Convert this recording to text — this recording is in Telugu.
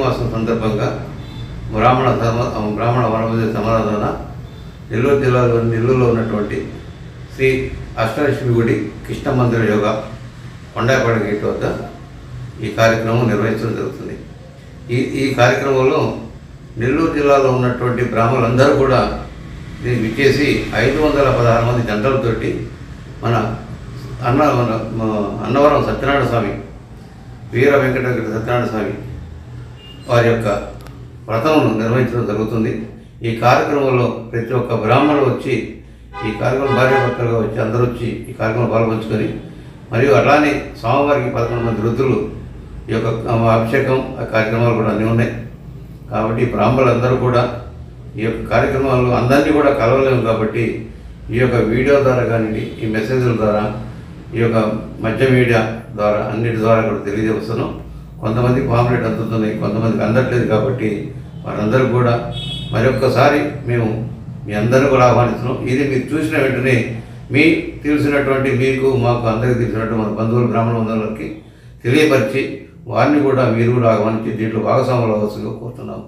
మాసం సందర్భంగా బ్రాహ్మణ వనభోజన సమారాధన నెల్లూరు జిల్లాలోని నెల్లూరులో ఉన్నటువంటి శ్రీ అష్టలక్ష్మి గుడి కృష్ణ మందిర యోగా కొండాపల్లి గేట్ వద్ద ఈ కార్యక్రమం నిర్వహించడం జరుగుతుంది. ఈ కార్యక్రమంలో నెల్లూరు జిల్లాలో ఉన్నటువంటి బ్రాహ్మణులందరూ కూడా దీన్ని విచ్చేసి 516 మంది జంటలతోటి మన అన్నవరం సత్యనారాయణ స్వామి, వీర వెంకట సత్యనారాయణ స్వామి వారి యొక్క వ్రతమును నిర్వహించడం జరుగుతుంది. ఈ కార్యక్రమంలో ప్రతి ఒక్క బ్రాహ్మణులు వచ్చి ఈ కార్యక్రమం భార్యాభర్తలుగా వచ్చి అందరూ వచ్చి ఈ కార్యక్రమం పాల్పంచుకొని, మరియు అలానే స్వామివారికి 11 మంది రుద్రులు ఈ యొక్క అభిషేకం కార్యక్రమాలు కూడా అన్నీ ఉన్నాయి. కాబట్టి బ్రాహ్మణులందరూ కూడా ఈ యొక్క కార్యక్రమాలు అందరినీ కూడా కలవలేము. కాబట్టి ఈ యొక్క వీడియో ద్వారా కానీ, ఈ మెసేజ్ల ద్వారా, ఈ యొక్క మధ్య మీడియా ద్వారా అన్నిటి ద్వారా కూడా తెలియజేస్తున్నాం. కొంతమంది పాంప్లెట్ అందుతున్నాయి, కొంతమందికి అందట్లేదు. కాబట్టి వారందరూ కూడా మరొక్కసారి మేము మీ అందరూ కూడా ఆహ్వానిస్తున్నాం. ఇది మీరు చూసిన వెంటనే మీ తెలిసినటువంటి మీకు మాకు అందరికీ తెలిసినట్టు మన బంధువులు బ్రాహ్మణ బంధువులకి తెలియపరిచి వారిని కూడా మీరు కూడా ఆహ్వానించి దీంట్లో భాగస్వాములు అవ్వాల్సిందిగా కోరుతున్నాము.